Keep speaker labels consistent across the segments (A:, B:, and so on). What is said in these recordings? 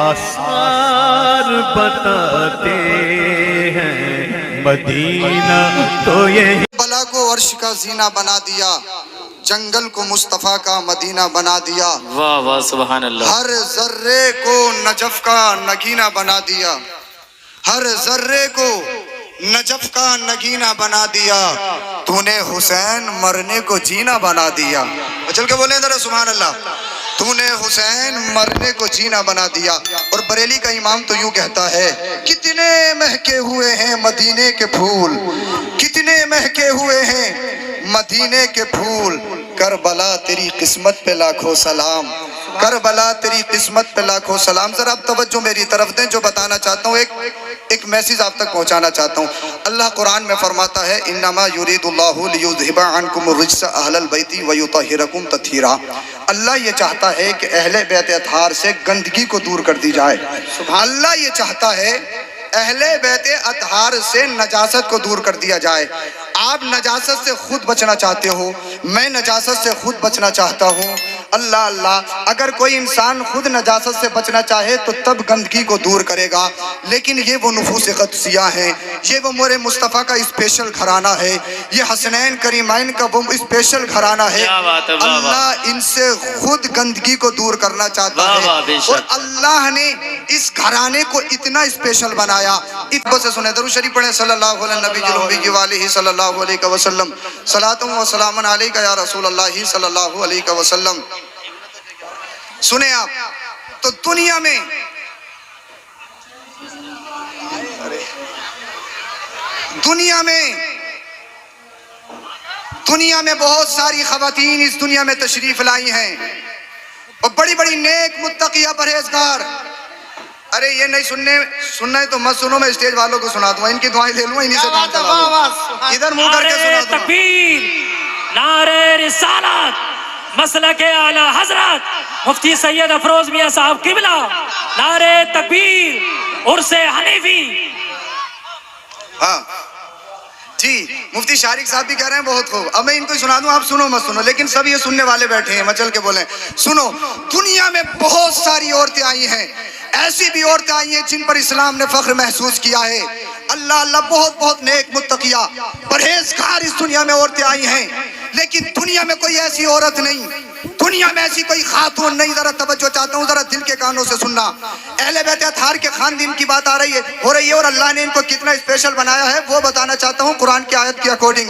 A: آثار بتاتے ہیں مدینہ تو یہ
B: بلا کو عرش کا زینہ بنا دیا، جنگل کو مصطفیٰ کا مدینہ بنا دیا،
C: واہ واہ سبحان اللہ،
B: ہر ذرے کو نجف کا نگینہ بنا دیا، ہر ذرے کو نجف کا نگینہ بنا دیا، تو نے حسین مرنے کو جینا بنا دیا۔ چل کے بولیں ذرا سبحان اللہ۔ تو نے حسین مرنے کو جینا بنا دیا۔ اور بریلی کا امام تو یوں کہتا ہے، کتنے مہکے ہوئے ہیں مدینے کے پھول، کتنے مہکے ہوئے ہیں مدینے کے پھول، کربلا تیری قسمت پہ لاکھوں سلام، کربلا تیری قسمت پہ لاکھوں سلام۔ ذرا آپ توجہ میری طرف دیں، جو بتانا چاہتا ہوں ایک میسیج آپ تک پہنچانا چاہتا ہوں۔ اللہ قرآن میں فرماتا ہے انما یرید اللہ لیذھب عنکم الرجس اہل البیت ویطہرکم تطہیرا۔ اللہ یہ چاہتا ہے کہ اہل بیت اطہار سے گندگی کو دور کر دی جائے۔ اللہ یہ چاہتا ہے اہل بیت اطہار سے نجاست کو دور کر دیا جائے۔ آپ نجاست سے خود بچنا چاہتے ہو، میں نجاست سے خود بچنا چاہتا ہوں۔ اللہ اللہ، اگر کوئی انسان خود نجاست سے بچنا چاہے تو تب گندگی کو دور کرے گا، لیکن یہ وہ نفوس قدسیہ ہیں، یہ وہ مور مصطفیٰ کا اسپیشل گھرانہ ہے، یہ حسنین کریمین کا وہ اسپیشل گھرانہ ہے۔ اللہ ان سے خود گندگی کو دور کرنا چاہتا ہے، اور اللہ نے اس گھرانے کو اتنا اسپیشل بنایا۔ اتبا سے سنیں، درود شریف پڑھیں، صلی اللہ علیہ نبی الامی وآلہ صلی اللہ علیہ وسلم، صلاۃ و سلام علیکہ یا رسول اللہ صلی اللہ علیہ وسلم۔ سنیں آپ، تو دنیا میں بہت ساری خواتین اس دنیا میں تشریف لائی ہیں، اور بڑی بڑی نیک متقیہ پرہیزگار۔ ارے یہ نہیں سننا ہے تو مت سنو، میں اسٹیج والوں کو سنا دوں، ان کی دعائیں لے لوں، انہی سے کام کروا دوں، ادھر منہ کر کے سنا
C: نعرہ
B: دوں۔
C: تکبیر، نعرہ رسالت، مسلک اعلی حضرت مفتی سید افروز میاں صاحب قبلہ، نعرہ تکبیر، عرس حنیفی۔
B: ہاں جی، مفتی شارق صاحب بھی کہہ رہے ہیں بہت خوب۔ اب میں ان کو سنا دوں، آپ سنو مت سنو، لیکن سب یہ سننے والے بیٹھے ہیں، مچل کے بولیں۔ سنو، دنیا میں بہت ساری عورتیں آئی ہیں، ایسی بھی عورتیں آئی ہیں جن پر اسلام نے فخر محسوس کیا ہے۔ اللہ اللہ، بہت بہت نیک متقیہ پرہیزگار اس دنیا میں عورتیں آئی ہیں، لیکن دنیا میں کوئی ایسی عورت نہیں، دنیا میں ایسی کوئی خاتون نہیں۔ ذرا توجہ چاہتا ہوں، ذرا دل کے کانوں سے سننا۔ اہل بیت اطہار کے خاندان کی بات ہو رہی ہے، اور اللہ نے ان کو کتنا اسپیشل بنایا ہے وہ بتانا چاہتا ہوں قرآن کی آیت کے اکارڈنگ۔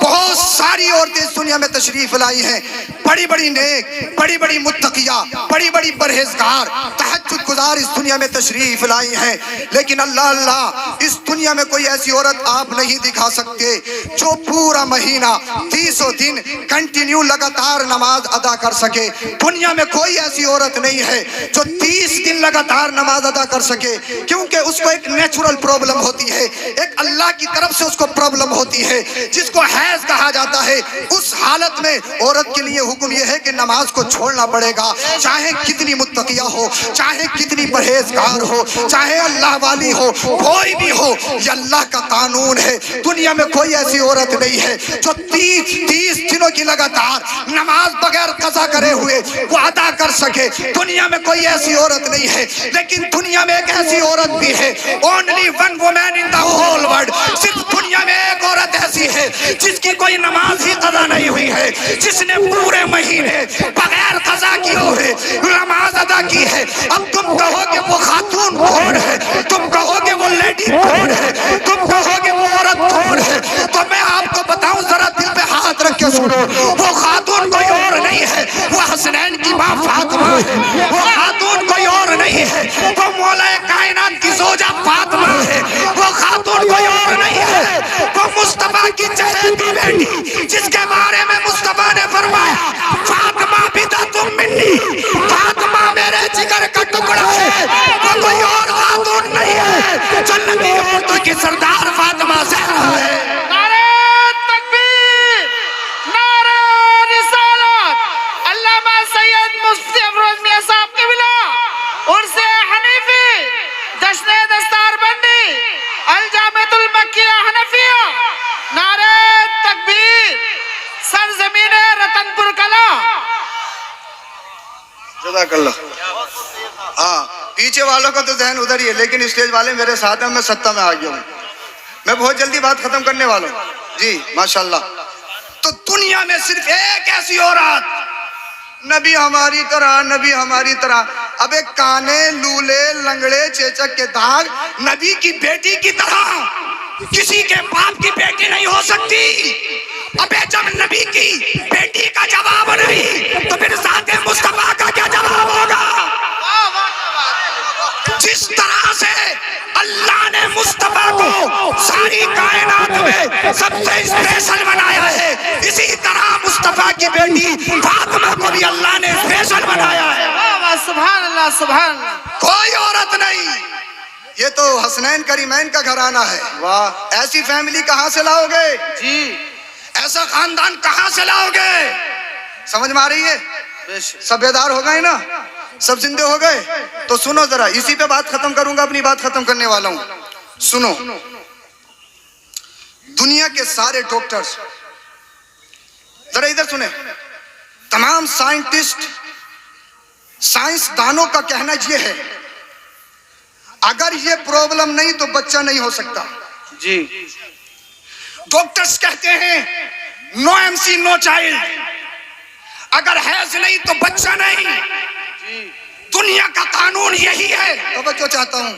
B: بہت ساری عورتیں اس دنیا میں تشریف لائی ہیں، بڑی بڑی نیک، بڑی بڑی متقیہ، بڑی بڑی پرہیزگار، تہجد گزار اس دنیا میں تشریف لائی ہیں، لیکن اللہ اللہ، اس دنیا میں کوئی ایسی عورت آپ نہیں دکھا سکتے جو پورا مہینہ 30 دن کنٹینیو لگاتار نماز ادا کر سکے۔ دنیا میں کوئی ایسی عورت نہیں ہے جو 30 دن لگاتار نماز ادا کر سکے، کیونکہ اس کو ایک نیچرل پرابلم ہوتی ہے، ایک اللہ کی طرف سے اس کو پرابلم ہوتی ہے جس کو حیض کہا جاتا ہے۔ اس حالت میں عورت کے لیے حکم یہ ہے کہ نماز کو چھوڑنا پڑے گا، چاہے کتنی متقیہ ہو، چاہے کتنی پرہیزگار ہو، چاہے اللہ والی ہو، کوئی بھی ہو، یہ اللہ کا قانون ہے۔ دنیا میں کوئی ایسی عورت نہیں ہے جو 30 دنوں کی لگاتار نماز بغیر قضا کرے ہوئے وہ ادا کر سکے۔ دنیا میں کوئی ایسی عورت نہیں ہے، لیکن دنیا میں ایک ایسی عورت بھی ہے، only one woman in the whole world، صرف دنیا میں ایک عورت ایسی ہے جس کی کوئی نماز ہی قضا نہیں ہوئی ہے، جس نے پورے مہینے بغیر قضا کیے ہوئے نماز ادا کی ہے۔ اب تم کہو کہ وہ خاتون کون ہے، تم کہو کہ وہ لیڈی کون ہے، تم کہو کہ وہ عورت کون ہے، تو میں آپ کو بتاؤں، ذرا دل پہ ہاتھ رکھ کے سنو، وہ خاتون کوئی اور نہیں ہے، وہ حسنین کی ماں فاطمہ ہے، وہ خاتون کوئی اور نہیں ہے، وہ مولا کائنات کی زوجہ فاطمہ ہے، وہ خاتون کوئی اور نہیں ہے، وہ مصطفیٰ کی چہیتی بیٹی جس کے بارے میں مصطفیٰ نے فرمایا فاطمہ بدعۃ منی، فاطمہ میرے جگر کا ٹکڑا ہے، وہ کوئی اور خاتون نہیں ہے، جو نبی عورتوں کی سردار فاطمہ زہرا ہے۔ جزاک اللہ۔ ہاں پیچھے والوں کا تو ذہن ادھر ہی ہے، لیکن اسٹیج والے میرے ساتھ ہیں، میں ستہ میں آ گیا ہوں، میں بہت جلدی بات ختم کرنے والا ہوں جی ماشاءاللہ۔ تو دنیا میں صرف ایک ایسی عورت، نبی ہماری طرح، نبی ہماری طرح، ابے کانے لولے لنگڑے چیچک کے داغ، نبی کی بیٹی کی طرح کسی کے باپ کی بیٹی نہیں ہو سکتی۔ ابے جب نبی کی بیٹی کا جواب نہیں تو پھر ذات مصطفیٰ کا کیا جواب ہوگا؟ جس طرح سے اللہ نے مصطفیٰ کو ساری کائنات میں سب سے اسپیشل بنایا ہے، اسی طرح مصطفیٰ کی بیٹی فاطمہ کو بھی اللہ نے اسپیشل بنایا ہے۔
D: سبحان اللہ سبحان اللہ۔
B: کوئی عورت نہیں، یہ تو حسنین کریمین کا گھرانہ ہے۔ واہ، ایسی فیملی کہاں سے لاؤ گے
D: جی،
B: ایسا خاندان کہاں سے لاؤ گے؟ سمجھ میں آ رہی ہے؟ سب بیدار ہو گئے نا، سب زندے ہو گئے؟ تو سنو ذرا، اسی پہ بات ختم کروں گا، اپنی بات ختم کرنے والا ہوں۔ سنو، دنیا کے سارے ڈاکٹرز، ذرا ادھر سنیں، تمام سائنٹسٹ، سائنسدانوں کا کہنا یہ ہے اگر یہ پرابلم نہیں تو بچہ نہیں ہو سکتا۔
D: جی،
B: ڈاکٹرز کہتے ہیں نو ایم سی نو چائلڈ، اگر حیض نہیں تو بچہ نہیں۔ دنیا کا قانون یہی ہے، توجہ چاہتا ہوں،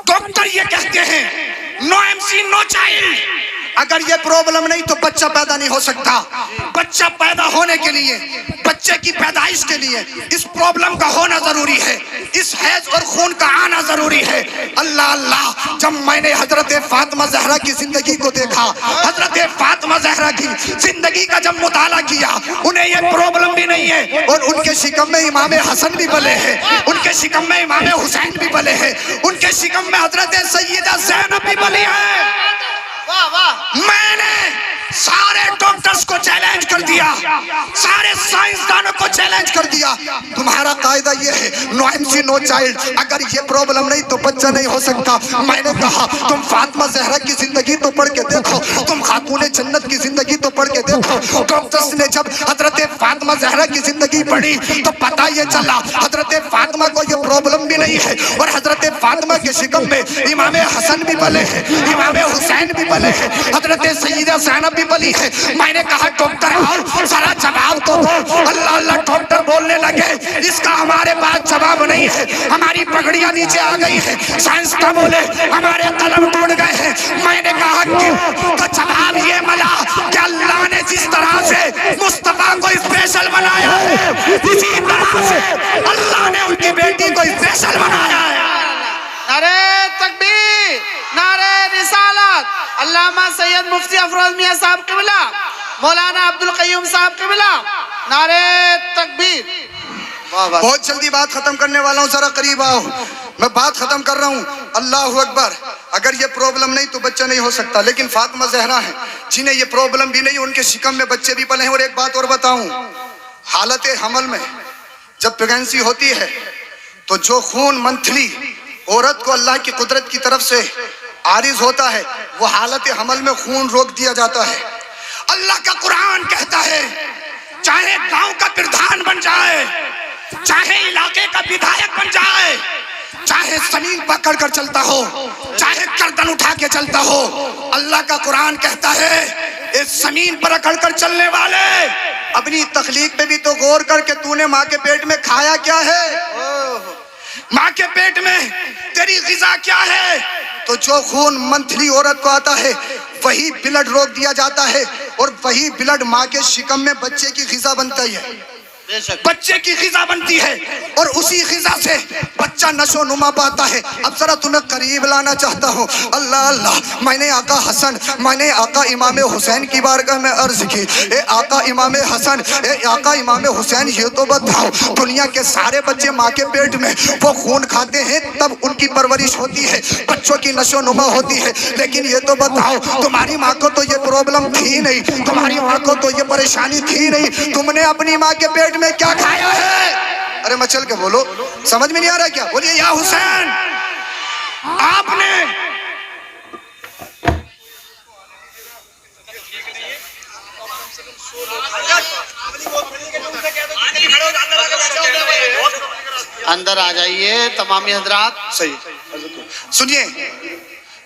B: ڈاکٹر یہ کہتے ہیں نو ایم سی نو چائلڈ، اگر یہ پرابلم نہیں تو بچہ پیدا نہیں ہو سکتا۔ بچہ پیدا ہونے کے لیے، بچے کی پیدائش کے لیے اس پرابلم کا ہونا ضروری ہے، اس حیض اور خون کا آنا ضروری ہے۔ اللہ اللہ، جب میں نے حضرت فاطمہ زہرا کی زندگی کو دیکھا، حضرت فاطمہ زہرا کی زندگی کا جب مطالعہ کیا، انہیں یہ پرابلم بھی نہیں ہے، اور ان کے شکم میں امام حسن بھی پلے ہیں، ان کے شکم میں امام حسین بھی پلے ہیں، ان کے شکم میں حضرت سیدہ زینب بھی پلی ہے۔
D: واہ واہ،
B: میں نے سارے ڈاکٹرز کو چیلنج کر دیا، سارے سائنسدانوں کو چیلنج کر دیا، تمہارا قاعدہ یہ ہے نو ایم سی نو چائلڈ، اگر یہ پرابلم نہیں تو بچہ نہیں ہو سکتا۔ میں نے کہا تم فاطمہ زہرا کی زندگی تو پڑھ کے دیکھو، تم خاتون جنت کی زندگی تو پڑھ کے دیکھو۔ ڈاکٹرز نے جب حضرت فاطمہ زہرا کی زندگی پڑھی تو پتہ یہ چلا حضرت فاطمہ کو یہ پرابلم بھی نہیں ہے، اور حضرت فاطمہ کے شکم میں امام حسن بھی پلے ہیں، امام حسین بھی پلے ہیں، حضرت سیدہ زینب بھی پلی ہے۔ میں نے کہا ڈاکٹر اور ذرا جواب تو دو۔ اللہ اللہ، ڈاکٹر بولنے لگے اس کا ہمارے پاس جواب نہیں ہے، ہماری پگڑیاں نیچے آ گئی ہیں۔ سائنس کا بولے ہمارے قلم ٹوٹ گئے ہیں۔ میں نے کہا کیوں؟ تو جواب یہ ملا کہ اللہ نے جس طرح سے مصطفیٰ کو اسپیشل بنایا ہے، اسی طرح سے اللہ نے ان کی بیٹی کو اسپیشل بنایا ہے۔
D: نعرہ تکبیر، نعرہ رسالت، علامہ سید مفتی افروز میاں صاحب قبلہ، مولانا عبدالقیوم صاحب قبلہ، نعرہ تکبیر۔
B: بہت جلدی بات ختم کرنے والا ہوں، ذرا قریب آؤ، میں بات ختم کر رہا ہوں۔ اللہ اکبر، اگر یہ پرابلم نہیں تو بچہ نہیں ہو سکتا، لیکن فاطمہ زہرا ہیں جنہیں یہ پرابلم بھی نہیں، ان کے شکم میں بچے بھی پلے ہیں۔ اور ایک بات اور بتاؤں، حالت حمل میں جب پریگنسی ہوتی ہے تو جو خون منتھلی عورت کو اللہ کی قدرت کی طرف سے عارض ہوتا ہے، وہ حالت حمل میں خون روک دیا جاتا ہے۔ اللہ کا قرآن کہتا ہے چاہے گاؤں کا پردھان بن جائے، چاہے علاقے کا بدھایک بن جائے، چاہے زمین پکڑ کر چلتا ہو، چاہے گردن اٹھا کے چلتا ہو، اللہ کا قرآن کہتا ہے اس زمین پر اکڑ کر چلنے والے اپنی تخلیق پہ بھی تو غور کر کے تو نے ماں کے پیٹ میں کھایا کیا ہے، ماں کے پیٹ میں تیری غذا کیا ہے۔ تو جو خون منتھلی عورت کو آتا ہے وہی بلڈ روک دیا جاتا ہے، اور وہی بلڈ ماں کے شکم میں بچے کی غذا بنتا ہے، بچے کی غذا بنتی ہے، اور اسی غذا سے بچہ نشو نما پاتا ہے۔ اب ذرا تمہیں قریب لانا چاہتا ہوں۔ اللہ اللہ، میں نے آقا حسن، میں نے آقا امام حسین کی بارگاہ میں عرض کی، اے آقا امام حسن، اے آقا امام حسین، یہ تو بتاؤ دنیا کے سارے بچے ماں کے پیٹ میں وہ خون کھاتے ہیں تب ان کی پرورش ہوتی ہے، بچوں کی نشو نما ہوتی ہے، لیکن یہ تو بتاؤ تمہاری ماں کو تو یہ پرابلم تھی نہیں، تمہاری ماں کو تو یہ پریشانی تھی نہیں، تم نے اپنی ماں کے پیٹ میں کیا کھایا ہے؟ ارے مچل کے بولو، سمجھ میں نہیں آ رہا کیا؟ بولیے یا حسین، آپ نے
D: اندر آ جائیے تمامی حضرات.
B: صحیح. سنیے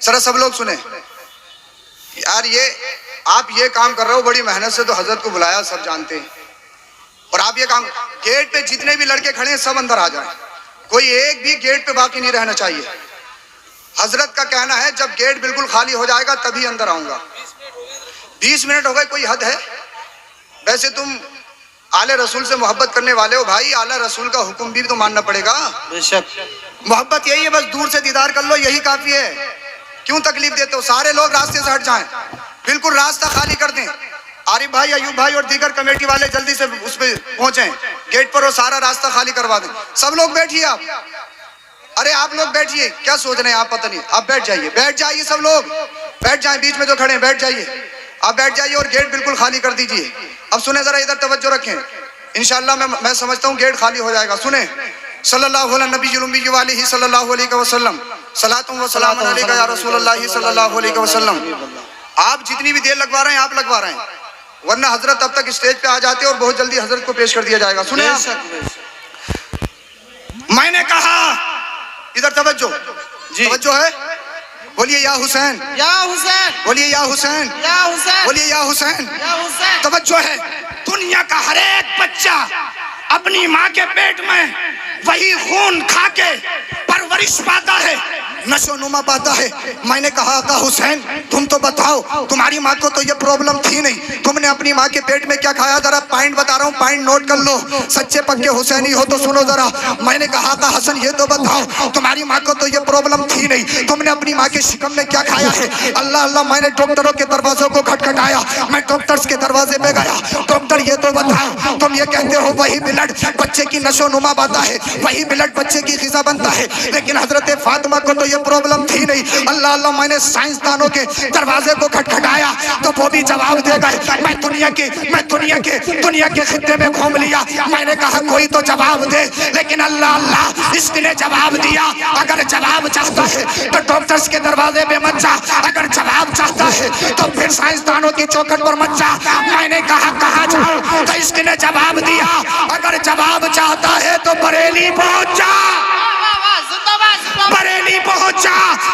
B: ذرا سب لوگ سنیں یار، یہ آپ یہ کام کر رہے ہو بڑی محنت سے، تو حضرت کو بلایا سب جانتے ہیں، اور آپ یہ کام گیٹ پہ جتنے بھی لڑکے کھڑے ہیں سب اندر آ جائیں، کوئی ایک بھی گیٹ پہ باقی نہیں رہنا چاہیے. حضرت کا کہنا ہے جب گیٹ بالکل خالی ہو جائے گا تبھی اندر آؤں گا. 20 منٹ ہو گئے، کوئی حد ہے؟ ویسے تم آلے رسول سے محبت کرنے والے ہو بھائی، آلہ رسول کا حکم بھی تو ماننا پڑے گا.
D: بے شک.
B: محبت یہی ہے، بس دور سے دیدار کر لو، یہی کافی ہے. کیوں تکلیف دیتے ہو؟ سارے لوگ راستے سے ہٹ جائیں، بالکل راستہ خالی کر دیں. عارف بھائی، ایوب بھائی اور دیگر کمیٹی والے جلدی سے اس پہ پہنچیں گیٹ پر، وہ سارا راستہ خالی کروا دیں. سب لوگ بیٹھیے آپ. ارے آپ لوگ بیٹھیے، کیا سوچ رہے ہیں آپ؟ پتہ نہیں. آپ بیٹھ جائیے، بیٹھ جائیے، سب لوگ بیٹھ جائیں، بیچ میں جو کھڑے ہیں بیٹھ جائیے. آپ بیٹھ جائیے اور گیٹ بالکل خالی کر دیجیے. اب سنیں ذرا، ادھر توجہ رکھیں. انشاءاللہ میں سمجھتا ہوں گیٹ خالی ہو جائے گا. سنیں. صلی اللہ علیہ نبی الامی والہ صلی اللہ علیہ وسلم، صلاۃ و سلام علیک یا رسول اللہ صلی اللہ علیہ وسلم. آپ جتنی بھی دیر لگوا رہے ہیں آپ لگوا رہے ہیں، ورنہ حضرت اب تک اسٹیج پہ آ جاتے اور بہت جلدی حضرت کو پیش کر دیا جائے گا. سنیں آپ. میں نے کہا، ادھر توجہ
D: جی.
B: توجہ ہے. بولیے یا حسین،
D: یا حسین،
B: بولیے یا حسین،
D: یا حسین،
B: بولیے یا حسین.
D: یا حسین.
B: توجہ ہے. دنیا کا ہر ایک بچہ اپنی ماں کے پیٹ میں وہی خون کھا کے پرورش پاتا ہے، نشو نما پاتا ہے. میں نے کہا آقا حسین تم تو بتاؤ، تمہاری ماں کو تو یہ پرابلم تھی نہیں، تم نے اپنی ماں کے پیٹ میں کیا کھایا؟ ذرا پوائنٹ بتا رہا ہوں، پوائنٹ نوٹ کر لو، سچے پکے حسینی ہو تو سنو ذرا. میں نے کہا آقا حسن یہ تو بتاؤ، تمہاری ماں کو تو یہ پرابلم تھی نہیں، تم نے اپنی ماں کے شکم میں کیا کھایا ہے؟ اللہ اللہ. میں نے ڈاکٹروں کے دروازوں کو کھٹکھٹایا، میں ڈاکٹرز کے دروازے پہ گیا. ڈاکٹر یہ تو بتاؤ، تم یہ کہتے ہو وہی بلڈ بچے کی نشو نما پاتا ہے، وہی بلڈ بچے کی غذا بنتا ہے، لیکن حضرت فاطمہ کو تو یہ پرابلم تھی نہیں. اللہ اللہ. میں نے سائنسدانوں کے دروازے کو کھٹکھٹایا تو وہ بھی جواب دے گئے. میں دنیا کے خطے میں گھوم لیا. میں نے کہا کوئی تو جواب دے، لیکن اللہ اللہ اس نے جواب دیا. اگر جواب چاہتا ہے تو ڈاکٹرز کے دروازے پہ مت جا، اگر جواب چاہتا ہے تو پھر سائنسدانوں کی چوکھٹ پر مت جا. میں نے کہا کہاں جاؤ؟ تو اس نے جواب دیا اگر جواب چاہتا ہے تو بریلی پہنچ جا. بریلی پہنچا.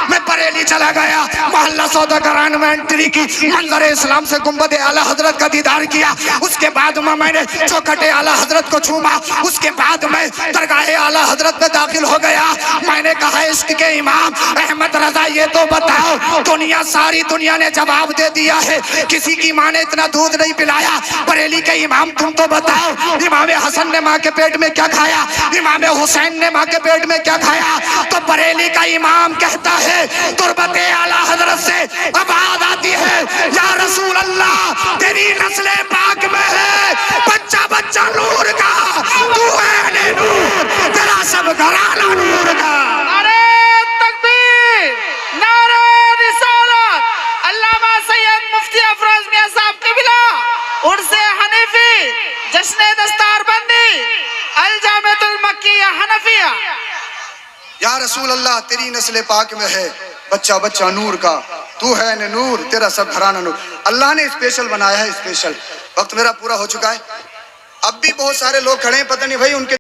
B: میں بریلی چلا گیا، محلہ سوداگران میں انٹری کی، منظر اسلام سے گنبد اعلیٰ حضرت کا دیدار کیا. اس کے بعد میں نے چوکھٹ اعلیٰ حضرت کو چھوما. اس کے بعد میں درگاہ اعلیٰ حضرت میں داخل ہو گیا. میں نے کہا عشق کے امام احمد رضا یہ تو بتاؤ، دنیا ساری دنیا نے جواب دے دیا ہے، کسی کی ماں نے اتنا دودھ نہیں پلایا. بریلی کے امام تم تو بتاؤ، امام حسن نے ماں کے پیٹ میں کیا کھایا؟ امام حسین نے ماں کے پیٹ میں کیا کھایا؟ تو بریلی کا امام کہتا ہے تربت اعلیٰ حضرت سے آواز آتی ہے یا رسول اللہ تیری نسل پاک میں ہے بچہ بچہ نور کا، تو ہے نور، تیرا سب گھرانہ نور کا.
D: نعرہ تکبیر، نعرہ رسالت. علامہ سید مفتی افروز میاں صاحب قبلہ عرس حنیفی، جشن دستار بندی، الجامعۃ المکیہ حنفیہ.
B: یا رسول اللہ تیری نسل پاک میں ہے بچہ بچہ نور کا، تو ہے نور، تیرا سب گھرانہ نور. اللہ نے اسپیشل بنایا ہے، اسپیشل. وقت میرا پورا ہو چکا ہے. اب بھی بہت سارے لوگ کھڑے ہیں، پتہ نہیں بھائی ان کے